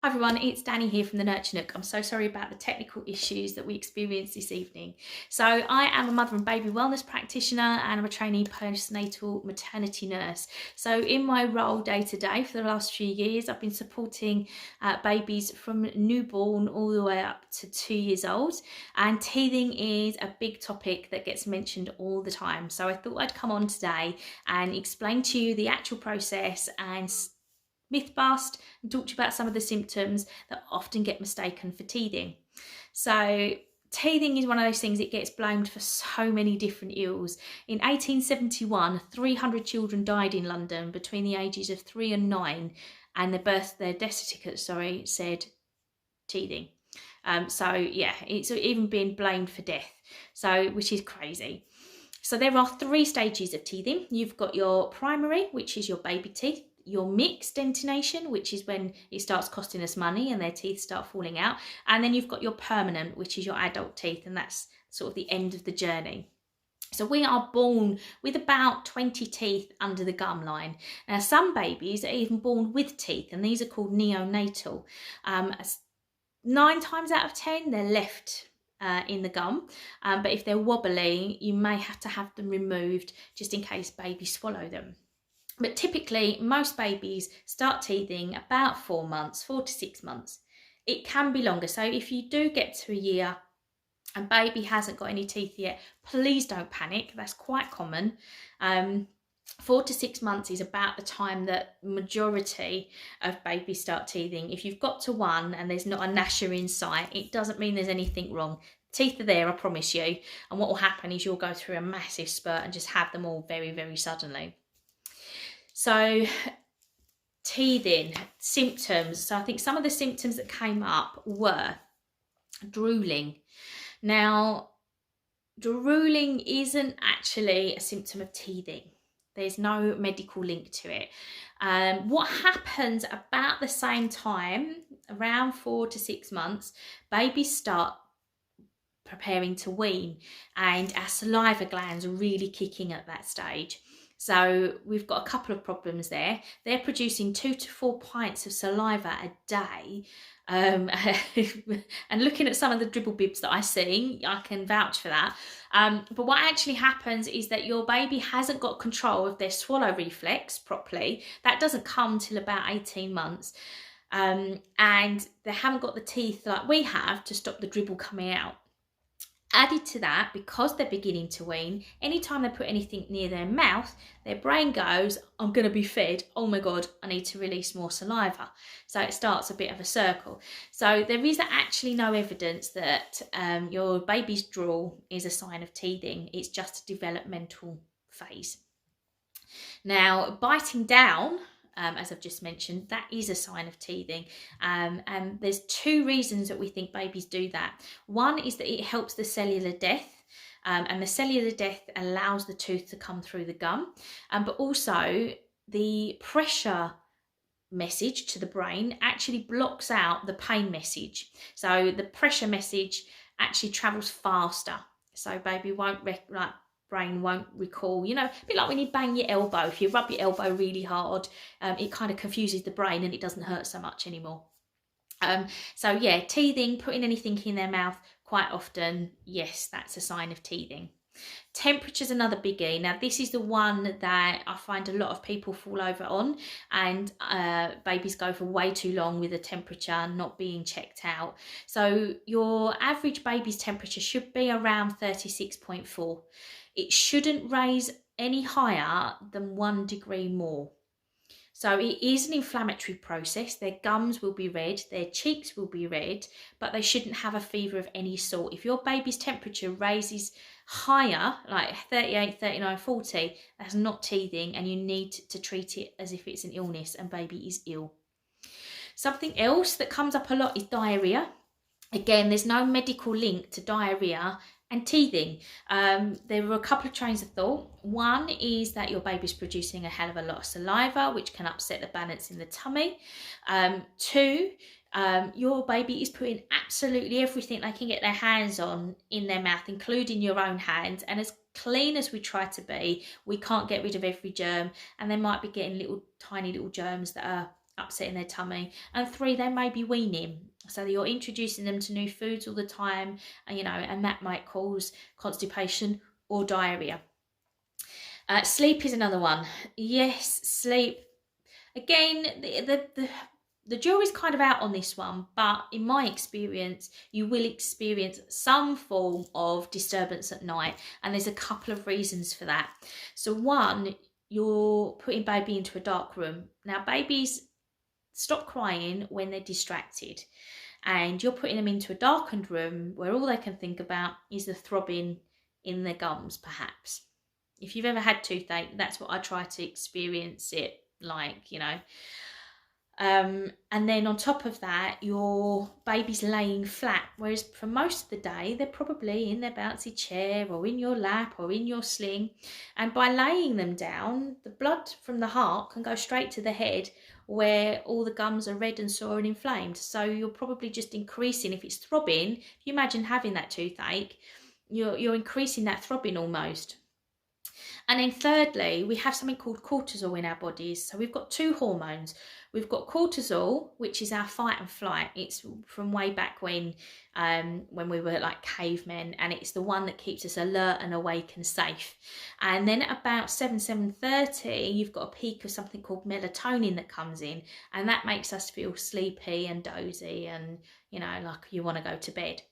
Hi everyone, it's Danny here from the Nurture Nook. I'm so sorry about the technical issues that we experienced this evening. So I am a mother and baby wellness practitioner and I'm a trainee postnatal maternity nurse. So in my role day to day for the last few years, I've been supporting babies from newborn all the way up to 2 years old. And teething is a big topic that gets mentioned all the time. So I thought I'd come on today and explain to you the actual process and myth bust and talk to you about some of the symptoms that often get mistaken for teething. So teething is one of those things, it gets blamed for so many different ills. In 1871, 300 children died in London between the ages of 3 and 9, and their death certificate, said teething. So yeah, it's even been blamed for death, so which is crazy. So there are 3 stages of teething. You've got your primary, which is your baby teeth, your mixed dentination, which is when it starts costing us money and their teeth start falling out. And then you've got your permanent, which is your adult teeth, and that's sort of the end of the journey. So we are born with about 20 teeth under the gum line. Now, some babies are even born with teeth, and these are called neonatal. 9 times out of 10, they're left in the gum, but if they're wobbly, you may have to have them removed just in case babies swallow them. But typically, most babies start teething about 4 months, 4 to 6 months. It can be longer. So if you do get to a year and baby hasn't got any teeth yet, please don't panic. That's quite common. 4 to 6 months is about the time that majority of babies start teething. If you've got to 1 and there's not a gnasher in sight, it doesn't mean there's anything wrong. Teeth are there, I promise you. And what will happen is you'll go through a massive spurt and just have them all very, very suddenly. So teething, symptoms. So I think some of the symptoms that came up were drooling. Now, drooling isn't actually a symptom of teething. There's no medical link to it. What happens about the same time, around 4 to 6 months, babies start preparing to wean and our saliva glands are really kicking at that stage. So we've got a couple of problems there. They're producing 2 to 4 pints of saliva a day. And looking at some of the dribble bibs that I see, I can vouch for that. But what actually happens is that your baby hasn't got control of their swallow reflex properly. That doesn't come till about 18 months. And they haven't got the teeth like we have to stop the dribble coming out. Added to that, because they're beginning to wean, anytime they put anything near their mouth, their brain goes, I'm going to be fed. Oh my God, I need to release more saliva. So it starts a bit of a circle. So there is actually no evidence that your baby's drool is a sign of teething. It's just a developmental phase. Now, biting down, as I've just mentioned, that is a sign of teething. And there's 2 reasons that we think babies do that. One is that it helps the cellular death. And the cellular death allows the tooth to come through the gum. But also the pressure message to the brain actually blocks out the pain message. So the pressure message actually travels faster. So baby won't brain won't recall, a bit like when you bang your elbow. If you rub your elbow really hard, it kind of confuses the brain and it doesn't hurt so much anymore. So yeah, teething, putting anything in their mouth quite often, yes, that's a sign of teething. Temperature's another biggie. Now this is the one that I find a lot of people fall over on, and babies go for way too long with the temperature not being checked out. So your average baby's temperature should be around 36.4. It shouldn't raise any higher than 1 degree more. So it is an inflammatory process. Their gums will be red, their cheeks will be red, but they shouldn't have a fever of any sort. If your baby's temperature raises higher, like 38, 39, 40, that's not teething, and you need to treat it as if it's an illness and baby is ill. Something else that comes up a lot is diarrhea. Again, there's no medical link to diarrhea and teething. There were a couple of trains of thought. One is that your baby's producing a hell of a lot of saliva, which can upset the balance in the tummy. 2, your baby is putting absolutely everything they can get their hands on in their mouth, including your own hands. And as clean as we try to be, we can't get rid of every germ, and they might be getting tiny little germs that are upsetting their tummy. And 3, they may be weaning. So you're introducing them to new foods all the time, and, you know, and that might cause constipation or diarrhea. Sleep is another one. Yes, sleep. Again, the jury's kind of out on this one, but in my experience, you will experience some form of disturbance at night, and there's a couple of reasons for that. So one, you're putting baby into a dark room. Now, babies stop crying when they're distracted, and you're putting them into a darkened room where all they can think about is the throbbing in their gums, perhaps. If you've ever had toothache, that's what I try to experience it like, you know. And then on top of that, your baby's laying flat, whereas for most of the day, they're probably in their bouncy chair or in your lap or in your sling. And by laying them down, the blood from the heart can go straight to the head, where all the gums are red and sore and inflamed. So you're probably just increasing, if it's throbbing, if you imagine having that toothache, you're increasing that throbbing almost. And then thirdly, we have something called cortisol in our bodies. So we've got 2 hormones. We've got cortisol, which is our fight and flight. It's from way back when we were like cavemen, and it's the one that keeps us alert and awake and safe. And then at about 7:30, you've got a peak of something called melatonin that comes in, and that makes us feel sleepy and dozy and, you know, like you want to go to bed.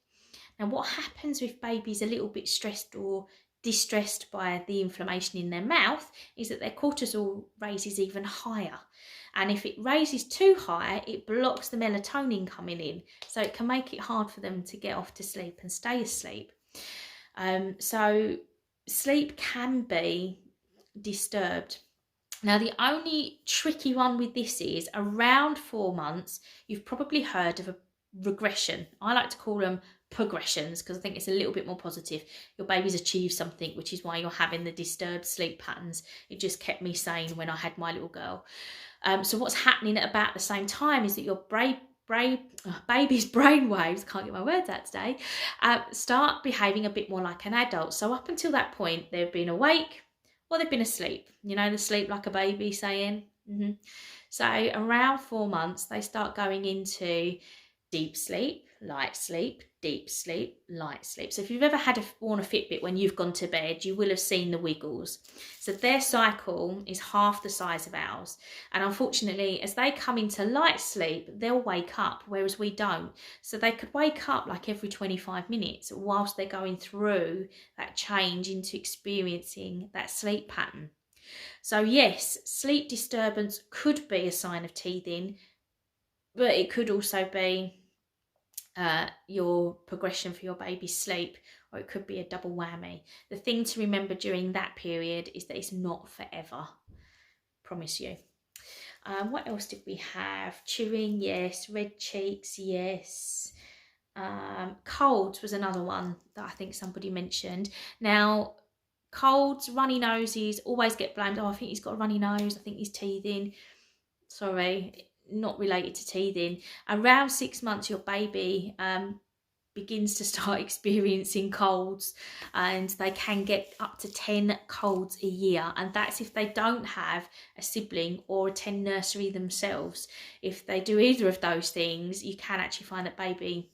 Now, what happens with babies a little bit stressed or distressed by the inflammation in their mouth is that their cortisol raises even higher. And if it raises too high, it blocks the melatonin coming in. So it can make it hard for them to get off to sleep and stay asleep. So sleep can be disturbed. Now, the only tricky one with this is around 4 months, you've probably heard of a regression. I like to call them progressions because I think it's a little bit more positive. Your baby's achieved something, which is why you're having the disturbed sleep patterns. It just kept me sane when I had my little girl. So what's happening at about the same time is that your baby's brain waves, can't get my words out today, start behaving a bit more like an adult. So up until that point, they've been awake or they've been asleep. You know, the sleep like a baby saying. So around 4 months, they start going into deep sleep, light sleep, deep sleep, light sleep. So if you've ever worn a Fitbit when you've gone to bed, you will have seen the wiggles. So their cycle is half the size of ours. And unfortunately, as they come into light sleep, they'll wake up, whereas we don't. So they could wake up like every 25 minutes whilst they're going through that change into experiencing that sleep pattern. So yes, sleep disturbance could be a sign of teething, but it could also be your progression for your baby's sleep, or it could be a double whammy. The thing to remember during that period is that it's not forever. Promise you. What else did we have? Chewing, yes. Red cheeks, yes. Colds was another one that I think somebody mentioned. Now, colds, runny noses always get blamed. Oh, I think he's got a runny nose. I think he's teething. Sorry, not related to teething. Around 6 months, your baby begins to start experiencing colds, and they can get up to 10 colds a year, and that's if they don't have a sibling or attend nursery themselves. If they do either of those things, you can actually find that baby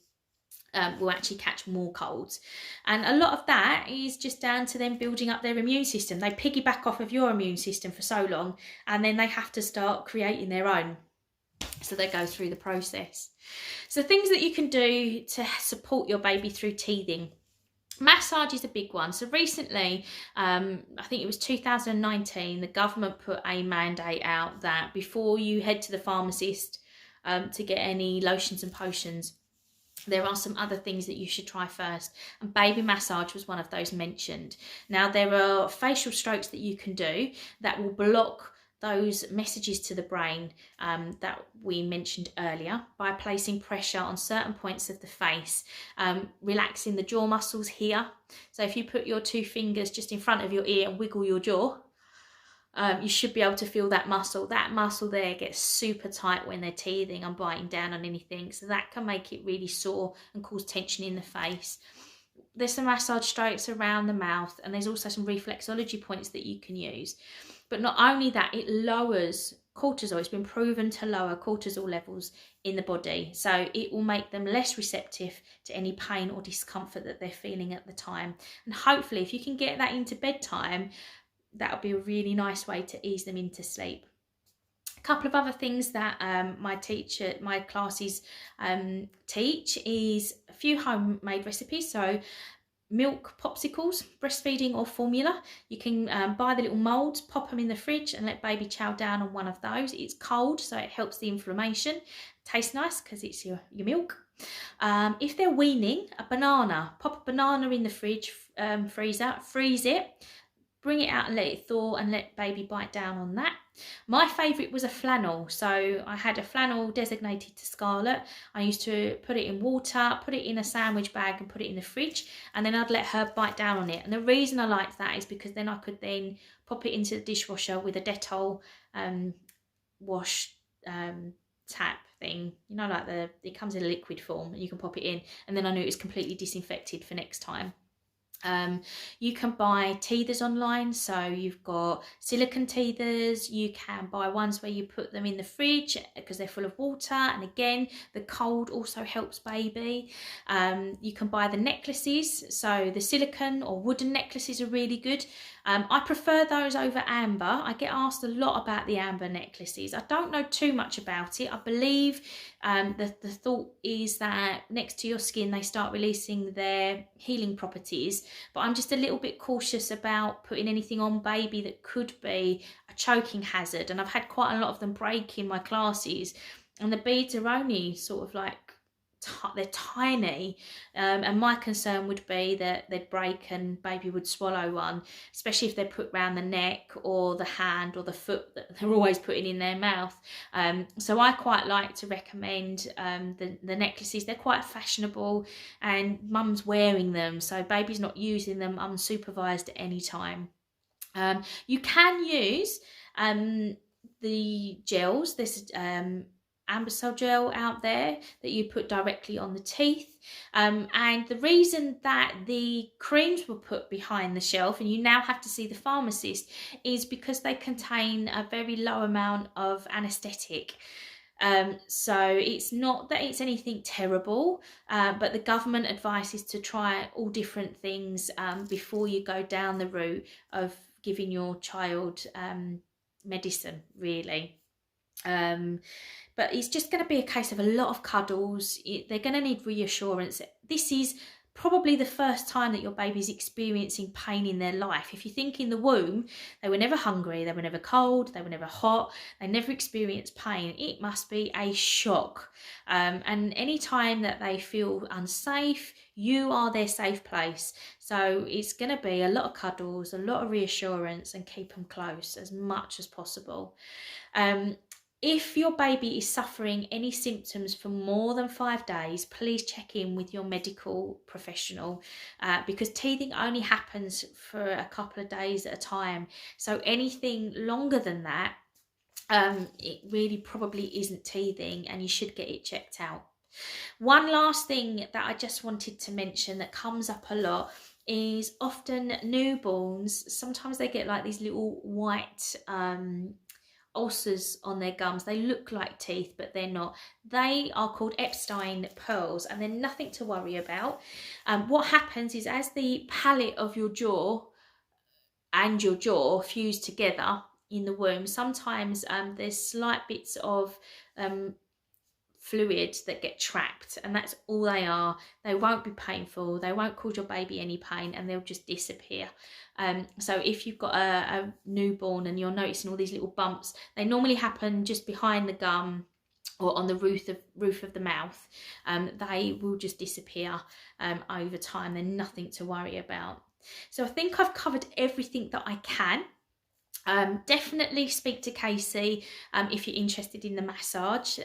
will actually catch more colds. And a lot of that is just down to them building up their immune system. They piggyback off of your immune system for so long, and then they have to start creating their own. So they go through the process. So things that you can do to support your baby through teething. Massage is a big one. So recently, I think it was 2019, the government put a mandate out that before you head to the pharmacist to get any lotions and potions, there are some other things that you should try first, and baby massage was one of those mentioned. Now, there are facial strokes that you can do that will block those messages to the brain that we mentioned earlier by placing pressure on certain points of the face, relaxing the jaw muscles here. So if you put your 2 fingers just in front of your ear and wiggle your jaw, you should be able to feel that muscle. That muscle there gets super tight when they're teething and biting down on anything. So that can make it really sore and cause tension in the face. There's some massage strokes around the mouth, and there's also some reflexology points that you can use. But not only that, it lowers cortisol. It's been proven to lower cortisol levels in the body, so it will make them less receptive to any pain or discomfort that they're feeling at the time. And hopefully, if you can get that into bedtime, that'll be a really nice way to ease them into sleep. A couple of other things that my classes teach is a few homemade recipes. So milk popsicles, breastfeeding or formula. You can buy the little moulds, pop them in the fridge and let baby chow down on one of those. It's cold, so it helps the inflammation. Tastes nice because it's your milk. If they're weaning, a banana, pop a banana in the fridge, freezer, freeze it, bring it out and let it thaw and let baby bite down on that. My favourite was a flannel. So I had a flannel designated to Scarlett. I used to put it in water, put it in a sandwich bag and put it in the fridge, and then I'd let her bite down on it. And the reason I liked that is because then I could then pop it into the dishwasher with a Dettol wash tap thing, you know, like it comes in a liquid form and you can pop it in, and then I knew it was completely disinfected for next time. You can buy teethers online, so you've got silicone teethers. You can buy ones where you put them in the fridge because they're full of water, and again the cold also helps baby. You can buy the necklaces, so the silicone or wooden necklaces are really good. I prefer those over amber. I get asked a lot about the amber necklaces. I don't know too much about it. I believe the thought is that next to your skin they start releasing their healing properties, but I'm just a little bit cautious about putting anything on baby that could be a choking hazard, and I've had quite a lot of them break in my classes, and the beads are only sort of like they're tiny, and my concern would be that they'd break and baby would swallow one, especially if they're put around the neck or the hand or the foot that they're always putting in their mouth. So I quite like to recommend the necklaces. They're quite fashionable and mum's wearing them, so baby's not using them unsupervised at any time. You can use the gels. There's Ambisol gel out there that you put directly on the teeth, and the reason that the creams were put behind the shelf and you now have to see the pharmacist is because they contain a very low amount of anaesthetic. So it's not that it's anything terrible, but the government advises to try all different things before you go down the route of giving your child medicine, really. But it's just going to be a case of a lot of cuddles. They're going to need reassurance. This is probably the first time that your baby's experiencing pain in their life. If you think in the womb, they were never hungry, they were never cold, they were never hot, they never experienced pain. It must be a shock. And any time that they feel unsafe, you are their safe place. So it's going to be a lot of cuddles, a lot of reassurance, and keep them close as much as possible. If your baby is suffering any symptoms for more than 5 days, please check in with your medical professional, because teething only happens for a couple of days at a time. So anything longer than that, it really probably isn't teething and you should get it checked out. One last thing that I just wanted to mention that comes up a lot is often newborns, sometimes they get like these little white ulcers on their gums. They look like teeth, but they're not. They are called Epstein pearls, and they're nothing to worry about. What happens is as the palate of your jaw and your jaw fuse together in the womb, sometimes there's slight bits of fluid that get trapped, and that's all they are. They won't be painful, they won't cause your baby any pain, and they'll just disappear. So if you've got a newborn and you're noticing all these little bumps, they normally happen just behind the gum or on the roof of the mouth. They will just disappear over time. They're nothing to worry about. So I think I've covered everything that I can. Definitely speak to Casey if you're interested in the massage.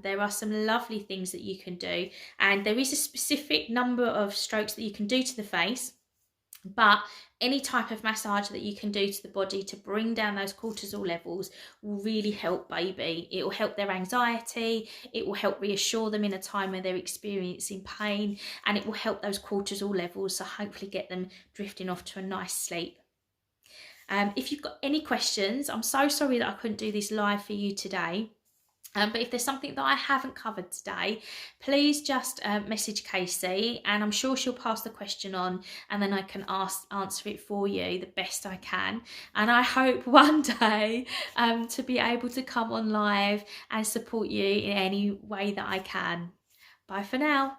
There are some lovely things that you can do, and there is a specific number of strokes that you can do to the face, but any type of massage that you can do to the body to bring down those cortisol levels will really help baby. It will help their anxiety, it will help reassure them in a time where they're experiencing pain, and it will help those cortisol levels, so hopefully get them drifting off to a nice sleep. If you've got any questions, I'm so sorry that I couldn't do this live for you today. But if there's something that I haven't covered today, please just message Casey, and I'm sure she'll pass the question on, and then I can answer it for you the best I can. And I hope one day to be able to come on live and support you in any way that I can. Bye for now.